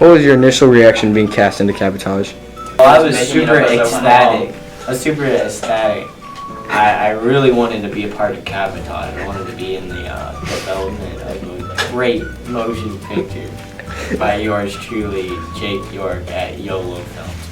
What was your initial reaction being cast into Cabbotage? Well, I was super ecstatic. I was super ecstatic. I really wanted to be a part of Cabbotage. I wanted to be in the development of a great motion picture by yours truly, Jake York at YOLO Films.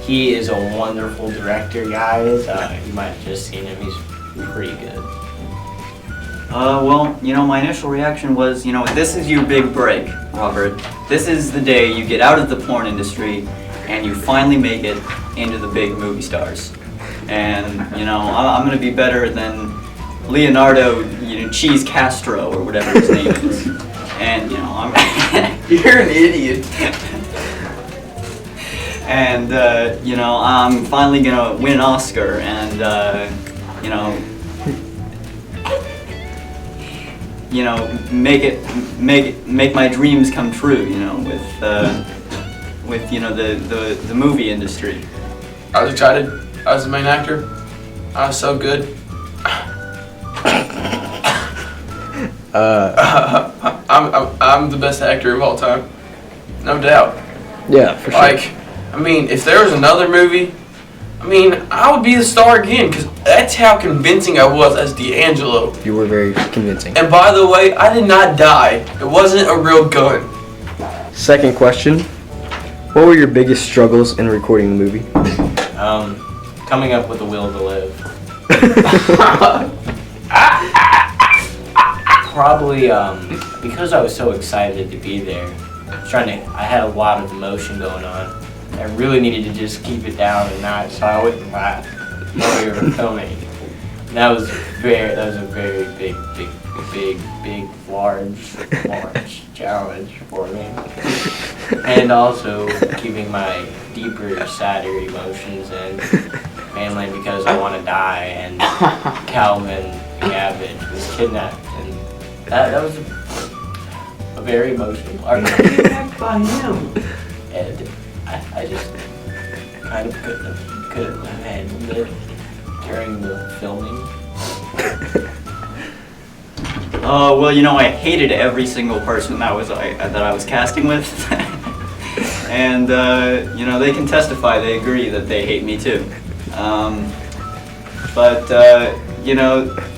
He is a wonderful director, guys. You might have just seen him. He's pretty good. Well, my initial reaction was, this is your big break, Robert. This is the day you get out of the porn industry and you finally make it into the big movie stars. And, I'm going to be better than Leonardo, Cheese Castro or whatever his name is. And, I'm... You're an idiot. And, I'm finally going to win an Oscar and, make my dreams come true, with the movie industry. I was excited. I was the main actor. I was so good. I'm the best actor of all time, no doubt. Yeah, for sure. If there was another movie, I would be the star again, because that's how convincing I was as D'Angelo. You were very convincing. And by the way, I did not die. It wasn't a real gun. Second question. What were your biggest struggles in recording the movie? Coming up with a will to live. Probably because I was so excited to be there. I had a lot of emotion going on. I really needed to just keep it down and not, so I wouldn't laugh while we were filming. And that was a very big, large challenge for me. And also keeping my deeper, sadder emotions in, mainly because I want to die and Calvin Cabbotage was kidnapped, and that was a very emotional part. Kidnapped by him. And I just kind of couldn't have handled it during the filming. I hated every single person that I was casting with, and they can testify. They agree that they hate me too.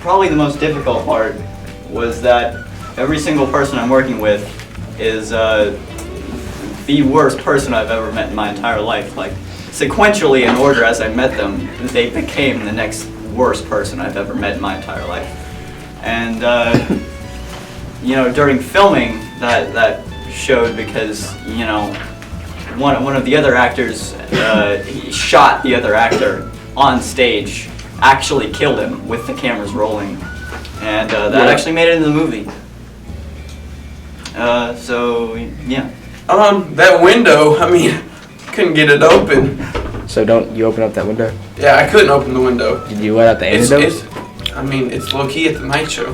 Probably the most difficult part was that every single person I'm working with is the worst person I've ever met in my entire life. Like, sequentially in order as I met them, they became the next worst person I've ever met in my entire life. And during filming, that showed because one of the other actors he shot the other actor on stage, actually killed him with the cameras rolling, and that actually made it into the movie. Yeah. That window, couldn't get it open. So don't you open up that window? Yeah, I couldn't open the window. Did you let out the antidote? It's low-key at the night show.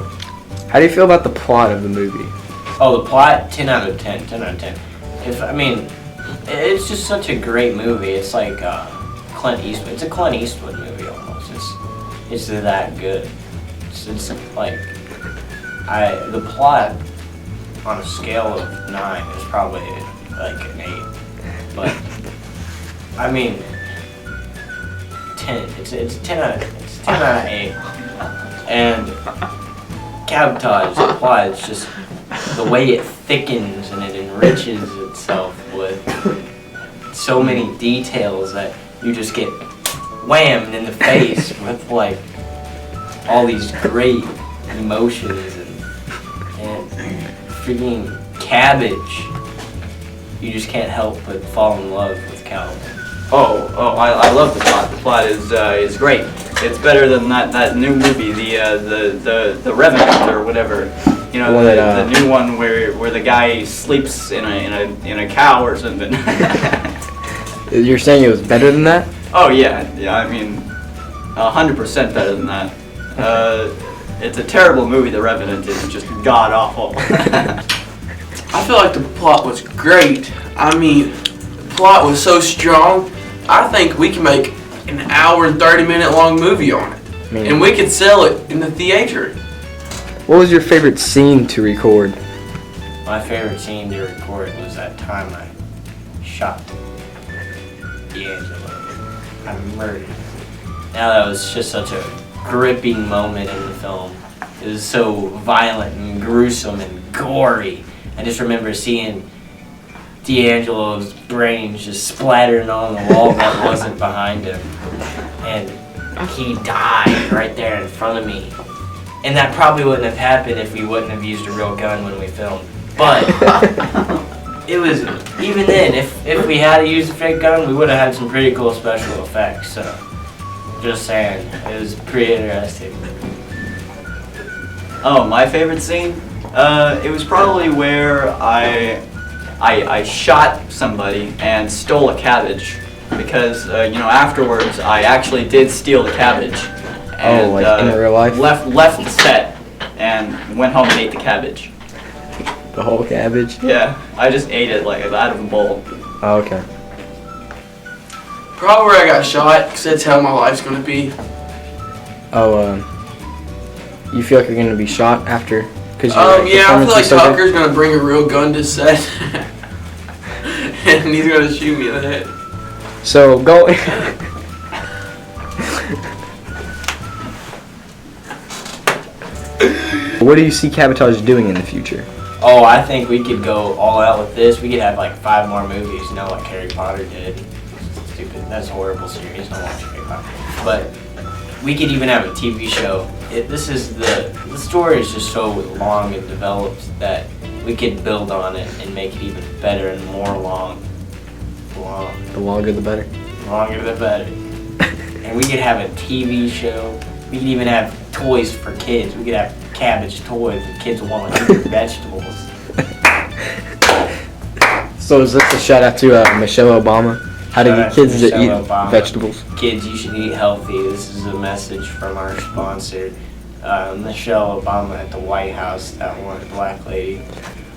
How do you feel about the plot of the movie? Oh, the plot, 10 out of 10, 10 out of 10. It's just such a great movie. It's like Clint Eastwood. It's a Clint Eastwood movie almost. It's that good. It's like, the plot on a scale of 9 is probably like an 8. But 10. It's 10 out of 8. And Cabbotage, the plot, it's just the way it thickens and it enriches itself with so many details that you just get whammed in the face with like all these great emotions and freaking cabbage. You just can't help but fall in love with Calvin. I love the plot. The plot is great. It's better than that new movie, the Revenant or whatever. The new one where the guy sleeps in a cow or something. You're saying it was better than that? Oh yeah. 100% better than that. It's a terrible movie. The Revenant is just god awful. I feel like the plot was great. The plot was so strong. I think we can make an hour and 30-minute long movie on it. And we could sell it in the theater. What was your favorite scene to record? My favorite scene to record was that time I shot D'Angelo. I murdered him. Now that was just such a gripping moment in the film. It was so violent and gruesome and gory. I just remember seeing D'Angelo's brains just splattering on the wall that wasn't behind him. And he died right there in front of me. And that probably wouldn't have happened if we wouldn't have used a real gun when we filmed. But it was, even then, if we had to use a fake gun, we would have had some pretty cool special effects. So, just saying, it was pretty interesting. Oh, my favorite scene? It was probably where I shot somebody and stole a cabbage. Because, afterwards I actually did steal the cabbage. And, in real life? Left the set and went home and ate the cabbage. The whole cabbage? Yeah, I just ate it like out of a bowl. Oh, okay. Probably where I got shot, because that's how my life's going to be. Oh, you feel like you're going to be shot after? Cause yeah, I feel like Tucker's going to bring a real gun to set. And he's going to shoot me in the head. So, go... What do you see Cabbotage doing in the future? Oh, I think we could go all out with this. We could have like 5 more movies, like Harry Potter did. Stupid. That's a horrible series. Don't watch Harry Potter. But we could even have a TV show. The story is just so long and developed that we could build on it and make it even better and more long. The longer the better. Longer the better. And we could have a TV show. We could even have toys for kids. We could have cabbage toys and kids will want to eat their vegetables. So is this a shout out to Michelle Obama? How to get kids to eat vegetables? Kids, you should eat healthy. This is a message from our sponsor, Michelle Obama at the White House, that one black lady.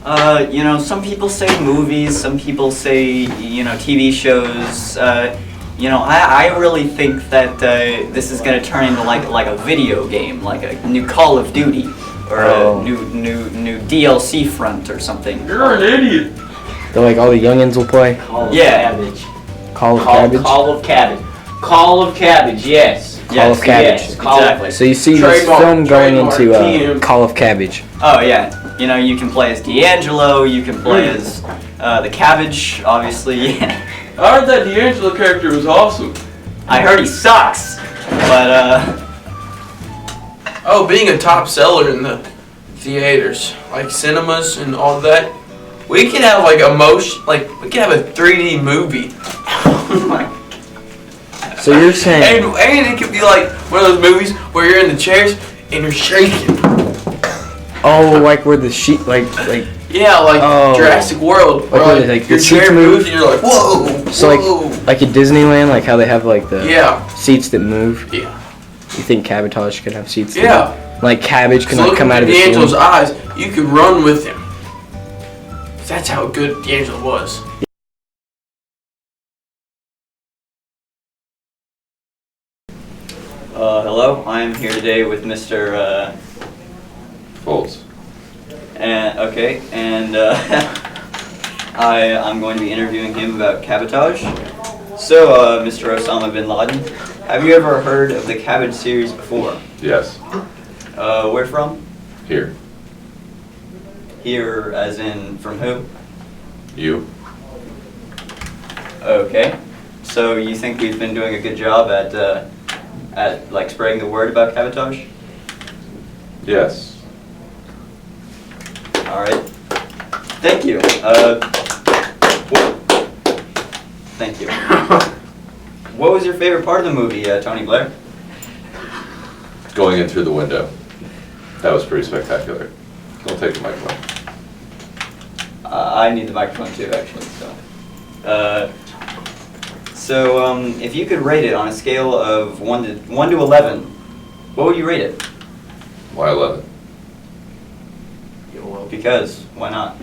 Some people say movies, some people say, TV shows. I really think that this is going to turn into like a video game, like a new Call of Duty, or a new DLC front or something. You're an idiot. So like all the youngins will play? Call of Cabbage. Call of Cabbage? Call of Cabbage. Call of Cabbage, yes. Call of Cabbage. Yes, exactly. So you see this film going into Call of Cabbage. Oh yeah, you can play as D'Angelo, you can play as the Cabbage, obviously. I heard that D'Angelo character was awesome. I heard he sucks, but being a top seller in the theaters, like cinemas and all that, we could have like we could have a 3D movie. So you're saying... And it could be like one of those movies where you're in the chairs and you're shaking. Oh, like where the sheet, like yeah, like Jurassic World. Like, like your chair moves and you're like, whoa. So whoa. like at Disneyland, like how they have like the seats that move. Yeah. You think Cabbotage could have seats? Yeah. That like cabbage can like come out of the D'Angelo's eyes, you could run with him. That's how good D'Angelo was. Hello, I'm here today with Mr. Foltz. And I'm going to be interviewing him about Cabbotage. So, Mr. Osama bin Laden, have you ever heard of the Cabbage series before? Yes. Where from? Here. Here, as in from who? You. Okay. So you think we've been doing a good job at like spreading the word about Cabbotage? Yes. All right. Thank you. Thank you. What was your favorite part of the movie, Tony Blair? Going in through the window. That was pretty spectacular. Don't take the microphone. I need the microphone too, actually. So, if you could rate it on a scale of 1 to 11, what would you rate it? Why 11? Because why not?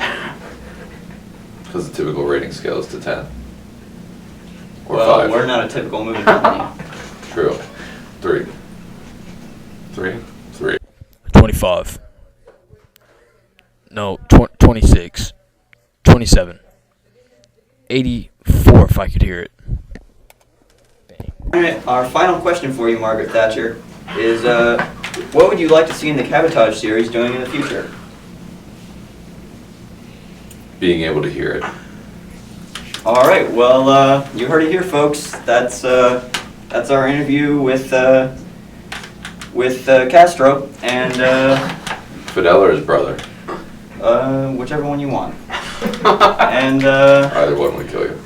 Because the typical rating scale is to 10. Or Well, 5. we're not a typical movie company. True. 3. 3? 3. 25. No, 26. 27. 84 if I could hear it. All right, our final question for you, Margaret Thatcher, is what would you like to see in the Cabbotage series doing in the future? Being able to hear it. All right, well, you heard it here, folks. That's our interview with Castro and Fidel or his brother? whichever one you want. And Either one would kill you.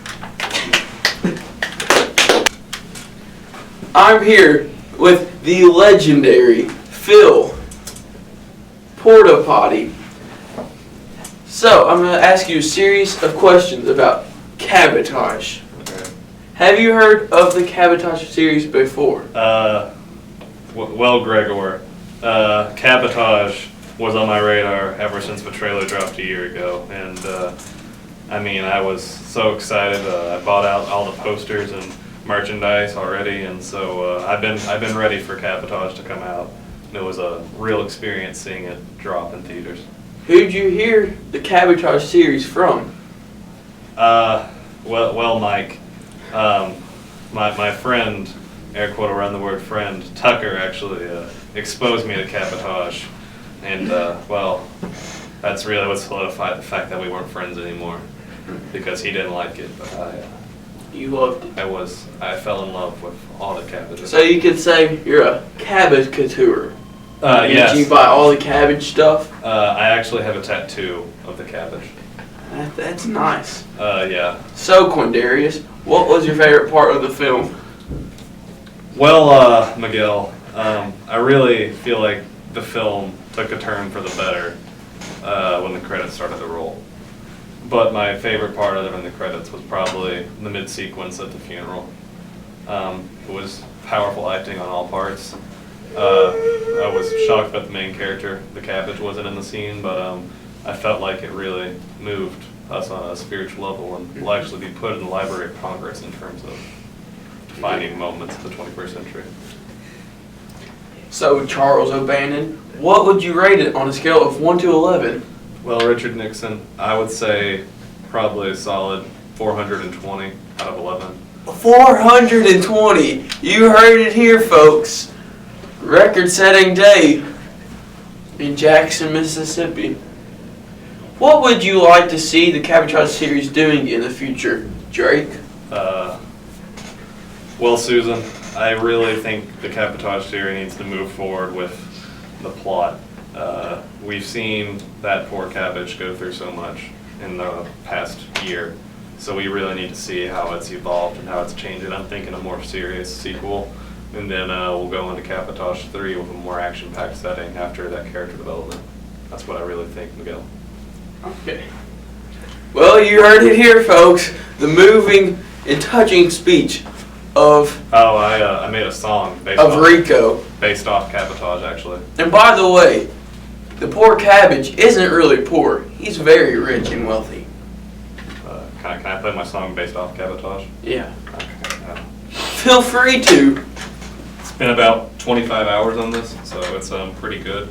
I'm here with the legendary Phil Porta Potty. So, I'm going to ask you a series of questions about Cabbotage. Have you heard of the Cabbotage series before? Well, Gregor, Cabbotage was on my radar ever since the trailer dropped a year ago, and I mean, I was so excited. I bought out all the posters and merchandise already, and so I've been ready for Cabbotage to come out. And it was a real experience seeing it drop in theaters. Who'd you hear the Cabbotage series from? Well, Mike, my friend, air quote around the word friend, Tucker actually exposed me to Cabbotage, and well, that's really what solidified the fact that we weren't friends anymore, because he didn't like it, but You loved it. I fell in love with all the Cabbotage. So you could say you're a cabbage couture. Yes. Did you buy all the cabbage stuff? I actually have a tattoo of the cabbage. That's nice. Yeah. So, Quindarius, what was your favorite part of the film? Well, Miguel, I really feel like the film took a turn for the better when the credits started to roll. But my favorite part other than the credits was probably the mid-sequence at the funeral. It was powerful acting on all parts. I was shocked that the main character, the cabbage, wasn't in the scene, but I felt like it really moved us on a spiritual level and will actually be put in the Library of Congress in terms of defining moments of the 21st century. So, Charles O'Bannon, what would you rate it on a scale of 1 to 11? Well, Richard Nixon, I would say probably a solid 420 out of 11. 420! You heard it here, folks. Record-setting day in Jackson, Mississippi. What would you like to see the Cabbotage series doing in the future, Drake? Well, Susan, I really think the Cabbotage series needs to move forward with the plot. We've seen that poor cabbage go through so much in the past year, so we really need to see how it's evolved and how it's changed. I'm thinking a more serious sequel, and then we'll go into Cabbotage 3 with a more action-packed setting after that character development. That's what I really think, Miguel. Okay. Well, you heard it here, folks. The moving and touching speech of I made a song based Rico. based off Cabbotage, actually. And by the way, the poor cabbage isn't really poor. He's very rich and wealthy. Can I play my song based off Cabbotage? Yeah. Okay. Feel free to. It's been about 25 hours on this, so it's pretty good.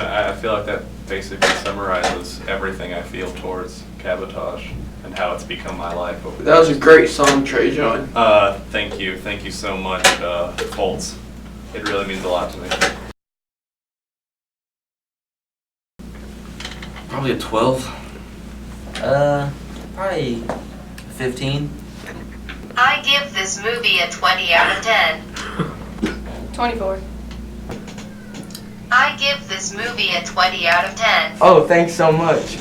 I feel like that basically summarizes everything I feel towards Cabbotage and how it's become my life over the That was a years. great song, Trey John. Thank you so much, Foltz. It really means a lot to me. Probably a 12. Probably 15. I give this movie a 20 out of 10. 24. I give this movie a 20 out of 10. Oh, thanks so much.